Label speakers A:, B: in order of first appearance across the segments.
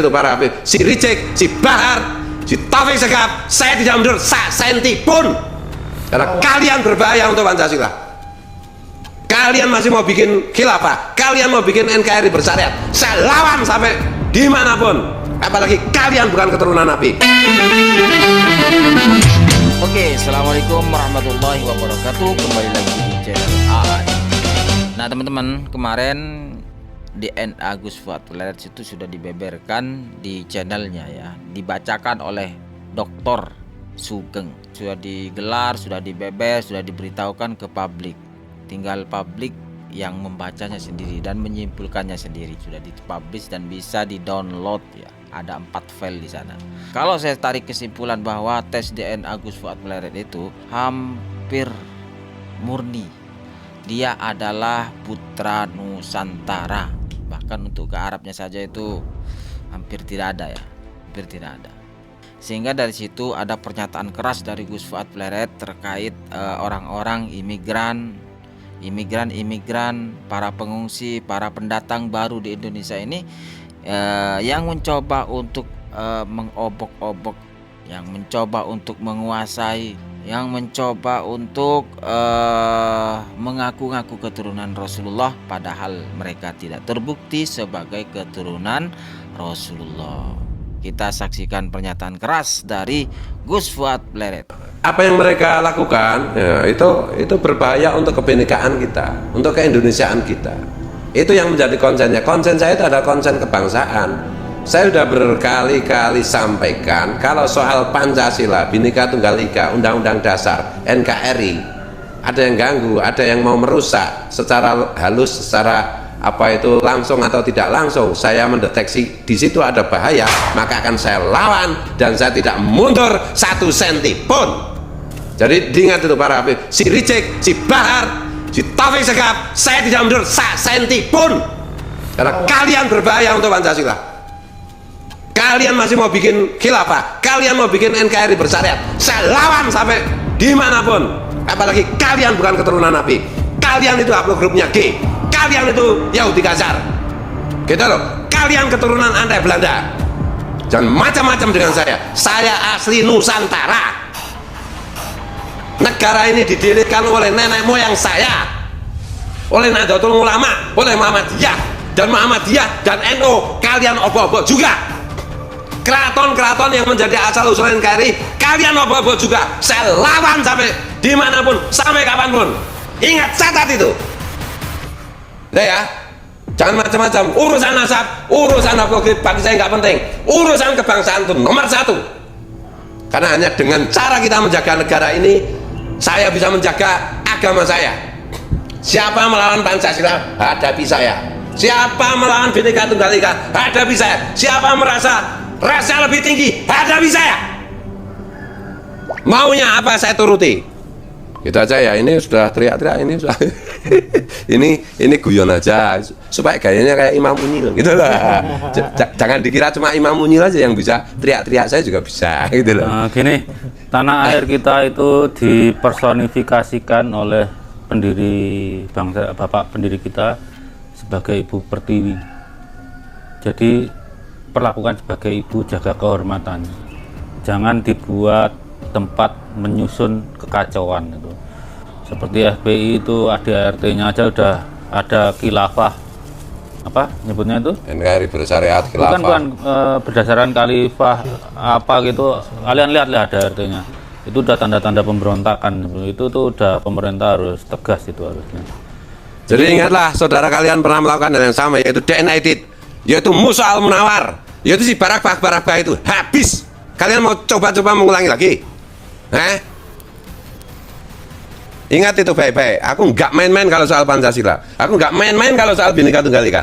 A: itu para Habib, si Rijek, si Bahar, si Taufik Segaf, saya tidak mundur senti pun karena kalian berbahaya untuk Pancasila. Kalian masih mau bikin khilafah, kalian mau bikin NKRI bersyariat, saya lawan sampai dimanapun, apalagi kalian bukan keturunan Nabi.
B: Oke, assalamualaikum warahmatullahi wabarakatuh. Kembali lagi di channel AA. Nah teman-teman, kemarin DNA Gus Fuad Pleret itu sudah dibeberkan di channelnya ya, dibacakan oleh Dr. Sugeng, sudah digelar, sudah dibeber, sudah diberitahukan ke publik. Tinggal publik yang membacanya sendiri dan menyimpulkannya sendiri. Sudah dipublish dan bisa di-download ya. Ada 4 file di sana. Kalau saya tarik kesimpulan bahwa tes DNA Gus Fuad Pleret itu hampir murni. Dia adalah putra Nusantara. Bahkan untuk ke Arabnya saja itu hampir tidak ada ya, hampir tidak ada. Sehingga dari situ ada pernyataan keras dari Gus Fuad Pleret terkait orang-orang imigran, para pengungsi, para pendatang baru di Indonesia ini yang mencoba untuk mengobok-obok, yang mencoba untuk menguasai, yang mencoba untuk mengaku-ngaku keturunan Rasulullah, padahal mereka tidak terbukti sebagai keturunan Rasulullah. Kita saksikan pernyataan keras dari Gus Fuad Pleret.
A: Apa yang mereka lakukan ya, itu berbahaya untuk kebinekaan kita, untuk keindonesiaan kita. Itu yang menjadi konsennya. Konsen saya itu adalah konsen kebangsaan. Saya sudah berkali-kali sampaikan kalau soal Pancasila, Bhinneka Tunggal Ika, Undang-Undang Dasar, NKRI, ada yang ganggu, ada yang mau merusak secara halus, secara langsung atau tidak langsung. Saya mendeteksi di situ ada bahaya, maka akan saya lawan dan saya tidak mundur 1 senti pun. Jadi diingat itu para Habib, si Rijek, si Bahar, si Taufik Segaf, saya tidak mundur 1 senti pun karena kalian berbahaya untuk Pancasila. Kalian masih mau bikin khilafah, kalian mau bikin NKRI bersyariat, saya lawan sampai dimanapun, apalagi kalian bukan keturunan Nabi. Kalian itu haplogrupnya G, kalian itu Yahudi kasar gitu loh. Kalian keturunan Andai Belanda, jangan macam-macam dengan saya asli Nusantara. Negara ini didirikan oleh nenek moyang saya, oleh Nahdlatul Ulama, oleh Muhammadiyah dan NU. Kalian obo-obo juga. Keraton-keraton yang menjadi asal usul NKRI, kalian obo-obo juga. Saya lawan sampai dimanapun, sampai kapanpun. Ingat, catat itu. Ya, jangan macam-macam. Urusan nasab, urusan apologi bagi saya nggak penting. Urusan kebangsaan itu nomor 1. Karena hanya dengan cara kita menjaga negara ini, saya bisa menjaga agama saya. Siapa melawan Pancasila, hadapi saya. Siapa melawan Bhinneka Tunggal Ika, hadapi saya. Siapa merasa rasa lebih tinggi, hadapi saya. Maunya apa saya turuti. Gitu aja ya. Ini sudah teriak-teriak, ini sudah ini guyon aja supaya gayanya kayak Imam Unyil gitu lah. Jangan dikira cuma Imam Unyil aja yang bisa teriak-teriak, saya juga bisa gitu loh.
C: Nah, gini, tanah air kita itu dipersonifikasikan oleh pendiri bangsa, bapak pendiri kita sebagai Ibu Pertiwi. Jadi perlakukan sebagai ibu, jaga kehormatan, jangan dibuat tempat menyusun kekacauan itu. Seperti FPI itu ADART-nya aja udah ada khilafah, apa nyebutnya itu? NKRI bersyariat khilafah. Bukan berdasarkan khalifah apa gitu. Kalian lihat ADART-nya. Itu udah tanda-tanda pemberontakan. Itu tuh udah pemerintah harus tegas itu harusnya.
A: Jadi ingatlah, saudara kalian pernah melakukan hal yang sama, yaitu DNA edit, yaitu Musa Al-Munawar, yaitu si Barak itu habis. Kalian mau coba-coba mengulangi lagi? Ingat itu baik-baik. Aku nggak main-main kalau soal Pancasila. Aku nggak main-main kalau soal Bhinneka Tunggal Ika.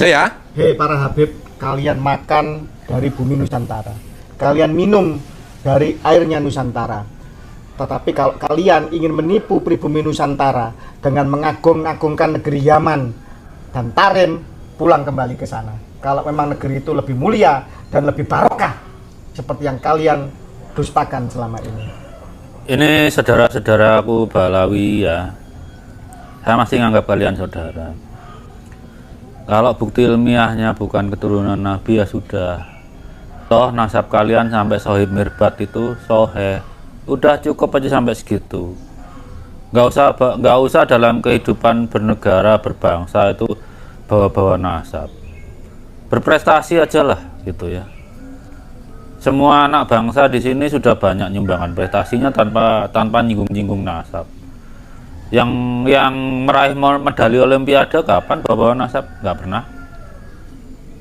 A: Ya.
D: Hei para Habib, kalian makan dari bumi Nusantara, kalian minum dari airnya Nusantara. Tetapi kalau kalian ingin menipu pribumi Nusantara dengan mengagung-agungkan negeri Yaman dan Tarim, pulang kembali ke sana. Kalau memang negeri itu lebih mulia dan lebih barokah seperti yang kalian dustakan selama ini.
C: Ini saudara-saudaraku Balawi ya, saya masih menganggap kalian saudara. Kalau bukti ilmiahnya bukan keturunan Nabi ya sudah. Toh nasab kalian sampai Sohib Mirbat itu soheh. Udah cukup aja sampai segitu. Nggak usah dalam kehidupan bernegara berbangsa itu bawa-bawa nasab. Berprestasi aja lah gitu ya. Semua anak bangsa di sini sudah banyak nyumbangkan prestasinya tanpa nyinggung-nyinggung nasab. Yang meraih medali Olimpiade kapan bawa nasab? Nggak pernah.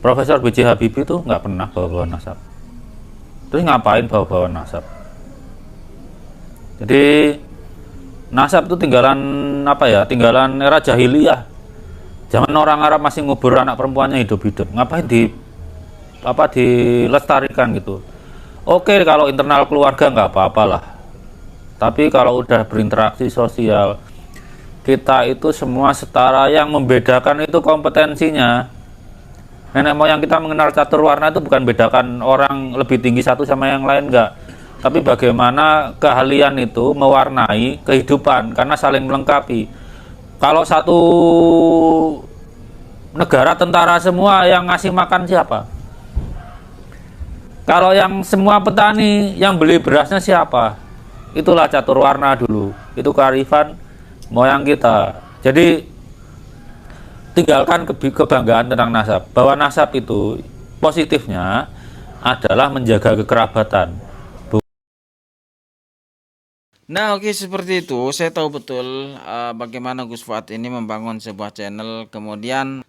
C: Profesor B.J. Habibie itu nggak pernah bawa nasab. Terus ngapain bawa nasab? Jadi nasab itu tinggalan apa ya? Tinggalan era jahiliyah. Zaman orang Arab masih ngubur anak perempuannya hidup-hidup. Ngapain dilestarikan gitu? Oke, kalau internal keluarga nggak apa-apalah. Tapi kalau udah berinteraksi sosial, kita itu semua setara. Yang membedakan itu kompetensinya. Nenek moyang kita mengenal catur warna itu bukan bedakan orang lebih tinggi satu sama yang lain, enggak. Tapi bagaimana keahlian itu mewarnai kehidupan, karena saling melengkapi. Kalau satu negara tentara semua, yang ngasih makan siapa? Kalau yang semua petani, yang beli berasnya siapa? Itulah catur warna dulu. Itu kearifan moyang kita. Jadi tinggalkan kebanggaan tentang nasab. Bahwa nasab itu positifnya adalah menjaga kekerabatan.
B: Nah, oke, seperti itu. Saya tahu betul bagaimana Gus Fuad ini membangun sebuah channel. Kemudian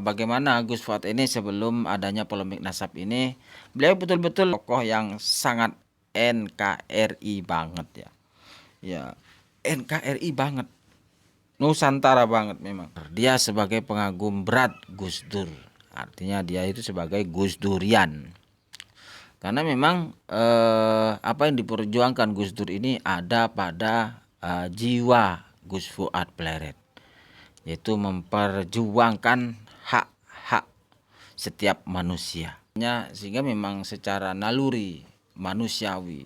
B: bagaimana Gus Fuad ini sebelum adanya polemik nasab ini, beliau betul-betul tokoh yang sangat NKRI banget ya. Ya, NKRI banget. Nusantara banget memang. Dia sebagai pengagum berat Gus Dur. Artinya dia itu sebagai Gus Durian. Karena memang apa yang diperjuangkan Gus Dur ini ada pada jiwa Gus Fuad Pleret, yaitu memperjuangkan hak-hak setiap manusia. Sehingga memang secara naluri manusiawi,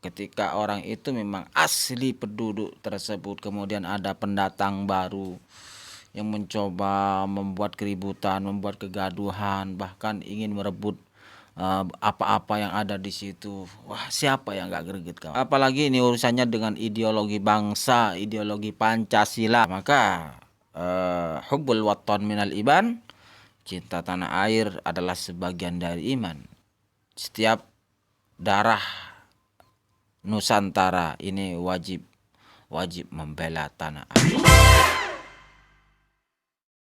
B: ketika orang itu memang asli penduduk tersebut, kemudian ada pendatang baru yang mencoba membuat keributan, membuat kegaduhan, bahkan ingin merebut apa-apa yang ada di situ. Wah, siapa yang nggak greget kawan? Apalagi ini urusannya dengan ideologi bangsa, ideologi Pancasila. Maka hubbul waton minal iman, cinta tanah air adalah sebagian dari iman. Setiap darah Nusantara ini wajib membela tanah air.